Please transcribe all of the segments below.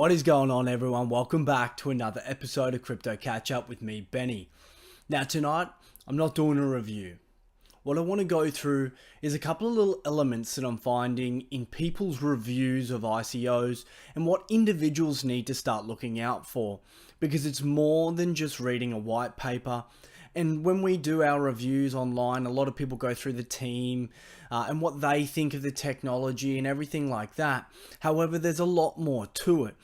What is going on, everyone? Welcome back to another episode of Crypto Catch Up with me, Benny. Now tonight, I'm not doing a review. What I want to go through is a couple of little elements that I'm finding in people's reviews of ICOs and what individuals need to start looking out for, because it's more than just reading a white paper. And when we do our reviews online, a lot of people go through the team and what they think of the technology and everything like that. However, there's a lot more to it.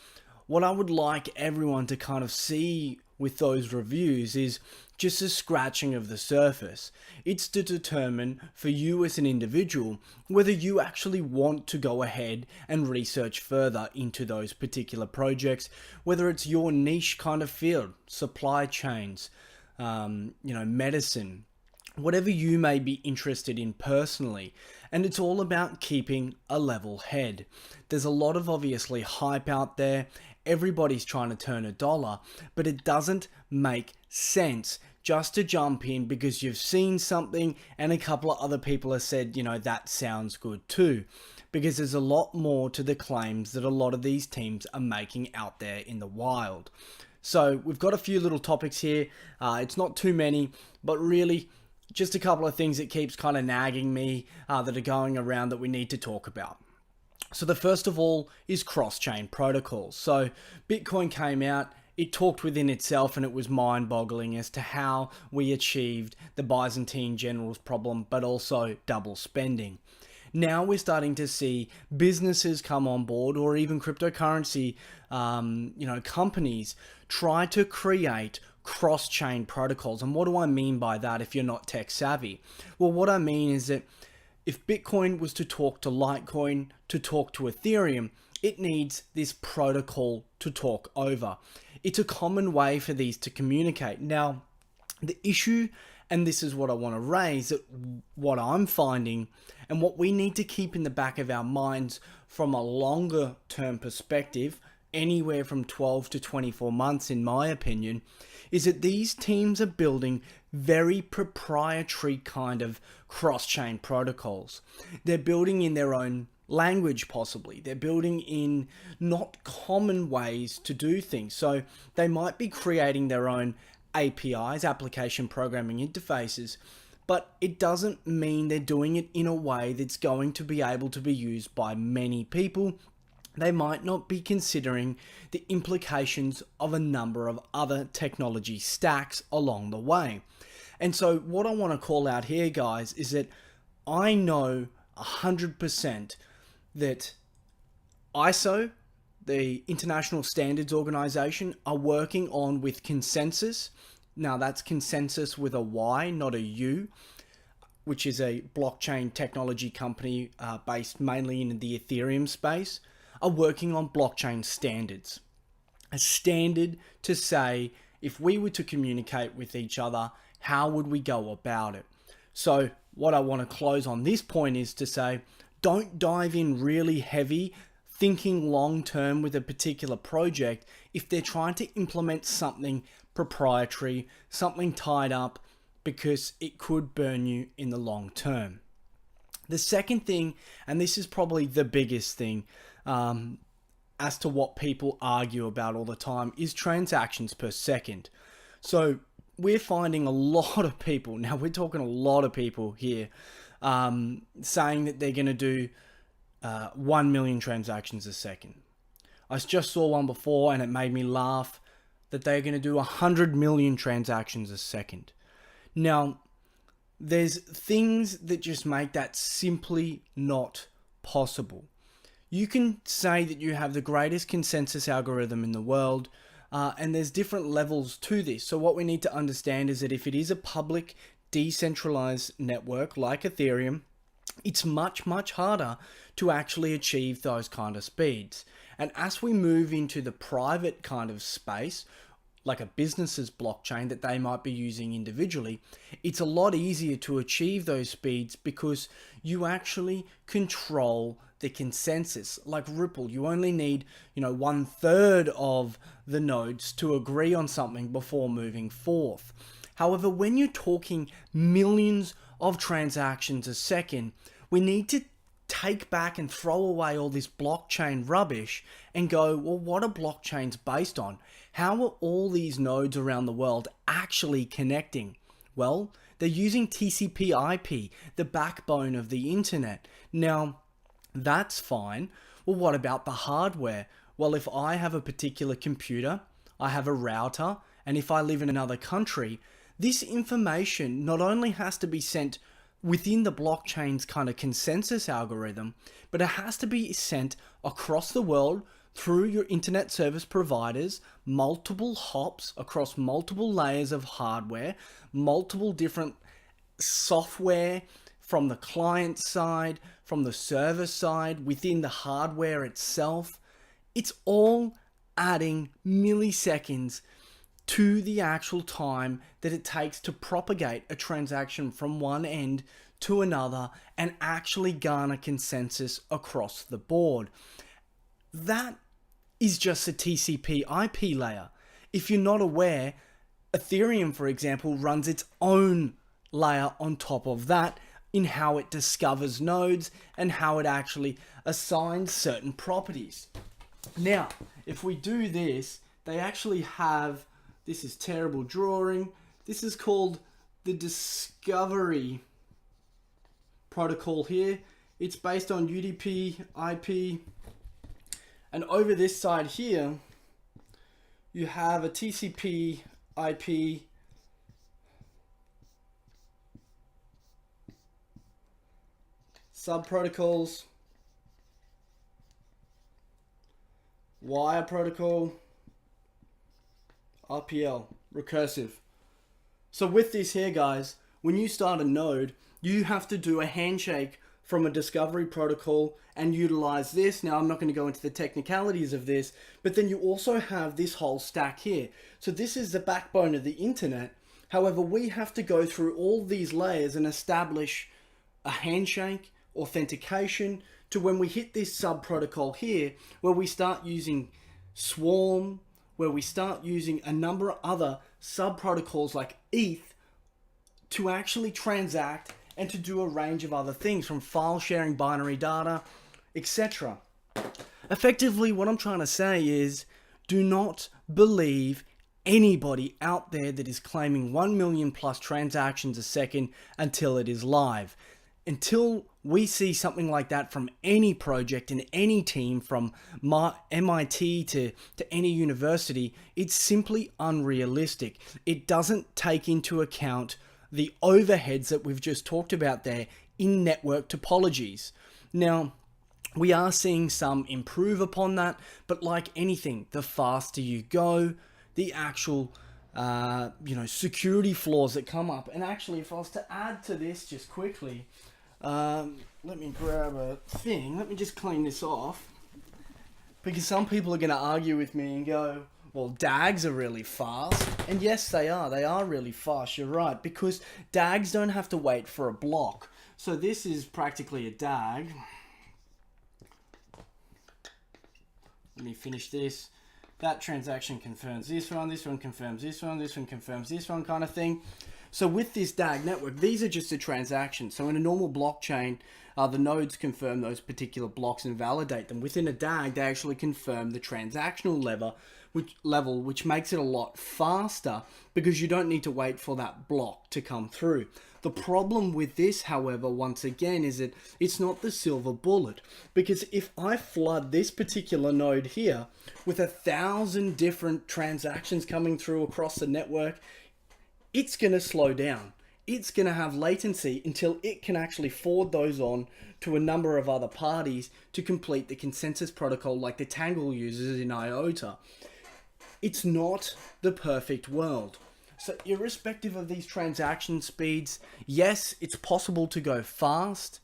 What I would like everyone to kind of see with those reviews is just a scratching of the surface. It's to determine for you as an individual whether you actually want to go ahead and research further into those particular projects, whether it's your niche kind of field, supply chains, medicine, whatever you may be interested in personally. And it's all about keeping a level head. There's a lot of obviously hype out there. Everybody's trying to turn a dollar, but it doesn't make sense just to jump in because you've seen something and a couple of other people have said, that sounds good too. Because there's a lot more to the claims that a lot of these teams are making out there in the wild. So we've got a few little topics here. It's not too many, but really just a couple of things that keeps kind of nagging me that are going around that we need to talk about. So the first of all is cross-chain protocols. So Bitcoin came out, it talked within itself, and it was mind-boggling as to how we achieved the Byzantine generals problem, but also double spending. Now we're starting to see businesses come on board, or even cryptocurrency, companies try to create cross-chain protocols. And what do I mean by that if you're not tech savvy? Well, what I mean is that if Bitcoin was to talk to Litecoin, to talk to Ethereum, it needs this protocol to talk over. It's a common way for these to communicate. Now, the issue, and this is what I want to raise, that what I'm finding and what we need to keep in the back of our minds from a longer term perspective, anywhere from 12 to 24 months in my opinion, is that these teams are building very proprietary kind of cross-chain protocols. They're building in their own language possibly. They're building in not common ways to do things. So they might be creating their own APIs, application programming interfaces, but it doesn't mean they're doing it in a way that's going to be able to be used by many people. They might not be considering the implications of a number of other technology stacks along the way. And so what I want to call out here, guys, is that I know 100% that ISO, the International Standards Organization, are working on with Consensus. Now that's Consensus with a Y, not a U, which is a blockchain technology company based mainly in the Ethereum space, are working on blockchain standards. A standard to say, if we were to communicate with each other, how would we go about it? So what I want to close on this point is to say, don't dive in really heavy, thinking long term with a particular project if they're trying to implement something proprietary, something tied up, because it could burn you in the long term. The second thing, and this is probably the biggest thing, as to what people argue about all the time, is transactions per second. So we're finding a lot of people, now we're talking a lot of people here, saying that they're going to do 1 million transactions a second. I just saw one before and it made me laugh that they're going to do 100 million transactions a second. Now, there's things that just make that simply not possible. You can say that you have the greatest consensus algorithm in the world, and there's different levels to this. So what we need to understand is that if it is a public decentralized network like Ethereum, it's much, much harder to actually achieve those kind of speeds. And as we move into the private kind of space, like a business's blockchain that they might be using individually, it's a lot easier to achieve those speeds because you actually control the consensus. Like Ripple, you only need, 1/3 of the nodes to agree on something before moving forth. However, when you're talking millions of transactions a second, we need to take back and throw away all this blockchain rubbish and go, well, what are blockchains based on? How are all these nodes around the world actually connecting? Well, they're using TCP/IP, the backbone of the internet. Now, that's fine. Well, what about the hardware? Well, if I have a particular computer, I have a router, and if I live in another country, this information not only has to be sent within the blockchain's kind of consensus algorithm, but it has to be sent across the world through your internet service providers, multiple hops across multiple layers of hardware, multiple different software from the client side, from the server side, within the hardware itself. It's all adding milliseconds to the actual time that it takes to propagate a transaction from one end to another and actually garner consensus across the board. That is just a TCP/IP layer. If you're not aware, Ethereum, for example, runs its own layer on top of that in how it discovers nodes and how it actually assigns certain properties. Now, if we do this, they actually have, this is terrible drawing, this is called the Discovery protocol here. It's based on UDP IP, and over this side here you have a TCP IP sub protocols, wire protocol, RPL, recursive. So with this here, guys, when you start a node, you have to do a handshake from a discovery protocol and utilize this. Now, I'm not going to go into the technicalities of this, but then you also have this whole stack here. So this is the backbone of the internet. However, we have to go through all these layers and establish a handshake, authentication, to when we hit this sub protocol here, where we start using Swarm, where we start using a number of other sub protocols like ETH to actually transact and to do a range of other things, from file sharing, binary data, etc. Effectively, what I'm trying to say is, do not believe anybody out there that is claiming 1 million plus transactions a second until it is live. Until we see something like that from any project in any team, from MIT to any university, it's simply unrealistic. It doesn't take into account the overheads that we've just talked about there in network topologies. Now, we are seeing some improve upon that, but like anything, the faster you go, the actual security flaws that come up. And actually, if I was to add to this just quickly, let me grab a thing. Let me just clean this off, because some people are going to argue with me and go, well, DAGs are really fast. And yes, they are. They are really fast. You're right, because DAGs don't have to wait for a block. So this is practically a DAG. Let me finish this. That transaction confirms this one confirms this one confirms this one, kind of thing. So with this DAG network, these are just a transaction. So in a normal blockchain, the nodes confirm those particular blocks and validate them. Within a DAG, they actually confirm the transactional level, which makes it a lot faster, because you don't need to wait for that block to come through. The problem with this, however, once again, is that it's not the silver bullet, because if I flood this particular node here with 1,000 different transactions coming through across the network, it's going to slow down. It's going to have latency until it can actually forward those on to a number of other parties to complete the consensus protocol like the Tangle uses in IOTA. It's not the perfect world. So irrespective of these transaction speeds, yes, it's possible to go fast,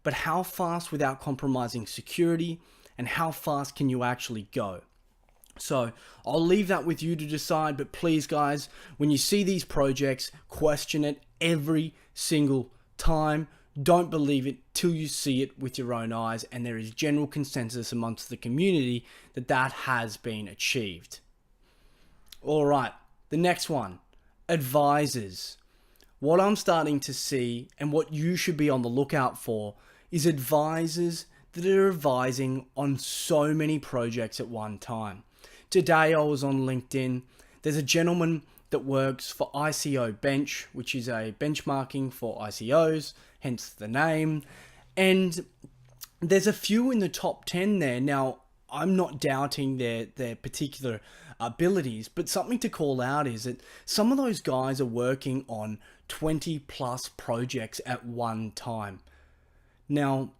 but how fast without compromising security, and how fast can you actually go? So I'll leave that with you to decide, but please guys, when you see these projects, question it every single time. Don't believe it till you see it with your own eyes, and there is general consensus amongst the community that that has been achieved. All right, the next one, advisors. What I'm starting to see, and what you should be on the lookout for, is advisors that are advising on so many projects at one time. Today I was on LinkedIn. There's a gentleman that works for ICO Bench, which is a benchmarking for ICOs, hence the name. And there's a few in the top 10 there. Now, I'm not doubting their particular abilities, but something to call out is that some of those guys are working on 20 plus projects at one time. Now,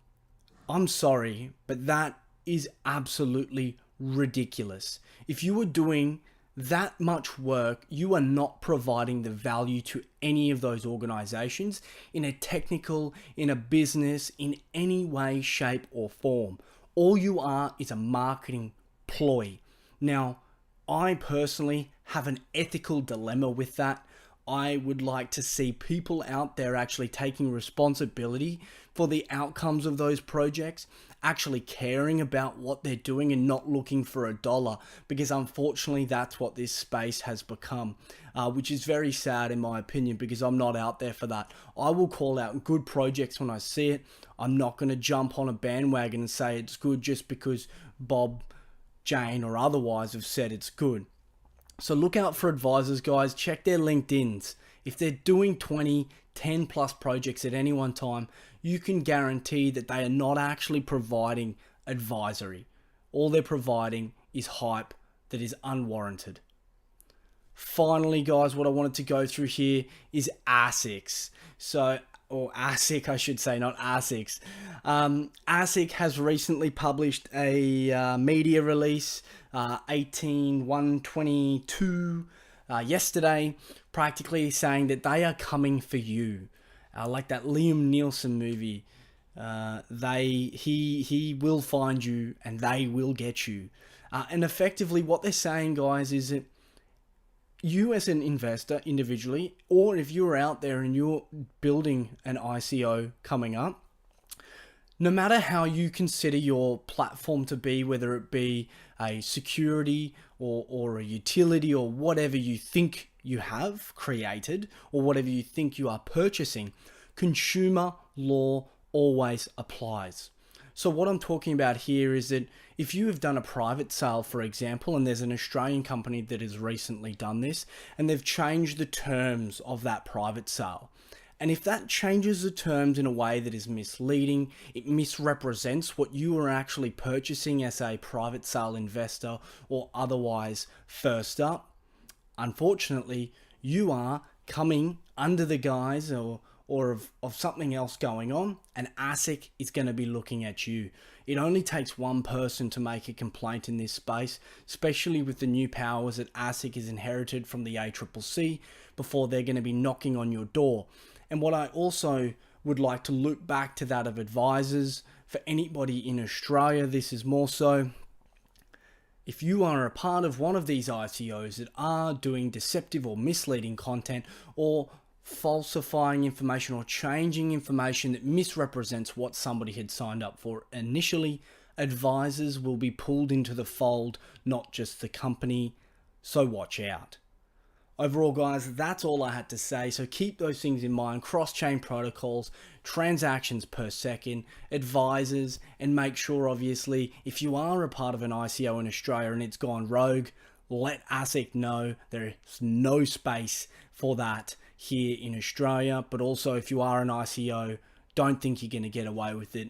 I'm sorry, but that is absolutely ridiculous. If you are doing that much work, you are not providing the value to any of those organizations in a technical, in a business, in any way, shape, or form. All you are is a marketing ploy. Now, I personally have an ethical dilemma with that. I would like to see people out there actually taking responsibility for the outcomes of those projects, actually caring about what they're doing and not looking for a dollar, because unfortunately that's what this space has become, which is very sad in my opinion, because I'm not out there for that. I will call out good projects when I see it. I'm not going to jump on a bandwagon and say it's good just because Bob, Jane, or otherwise have said it's good. So look out for advisors, guys. Check their LinkedIns. If they're doing 20, 10 plus projects at any one time, you can guarantee that they are not actually providing advisory. All they're providing is hype that is unwarranted. Finally, guys, what I wanted to go through here is ASICs. Or ASIC, I should say, not ASICs. ASIC has recently published a media release, 18/1/22, yesterday, practically saying that they are coming for you. Like that Liam Neeson movie, he will find you and they will get you. And effectively what they're saying, guys, is that you as an investor individually, or if you're out there and you're building an ICO coming up, no matter how you consider your platform to be, whether it be a security or a utility or whatever you think you have created or whatever you think you are purchasing, consumer law always applies. So what I'm talking about here is that if you have done a private sale, for example, and there's an Australian company that has recently done this, and they've changed the terms of that private sale. And if that changes the terms in a way that is misleading, it misrepresents what you are actually purchasing as a private sale investor or otherwise first up, unfortunately, you are coming under the guise of something else going on, and ASIC is going to be looking at you. It only takes one person to make a complaint in this space, especially with the new powers that ASIC is inherited from the ACCC, before they're going to be knocking on your door. And what I also would like to loop back to that of advisors, for anybody in Australia, this is more so, if you are a part of one of these ICOs that are doing deceptive or misleading content or falsifying information or changing information that misrepresents what somebody had signed up for initially, advisors will be pulled into the fold, not just the company. So watch out. Overall, guys, that's all I had to say. So keep those things in mind: cross-chain protocols, transactions per second, advisors, and make sure, obviously, if you are a part of an ICO in Australia and it's gone rogue, let ASIC know. There's no space for that here in Australia. But also, if you are an ICO, don't think you're going to get away with it.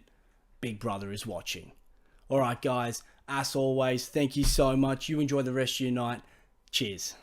Big Brother is watching. All right, guys, as always, thank you so much. You enjoy the rest of your night. Cheers.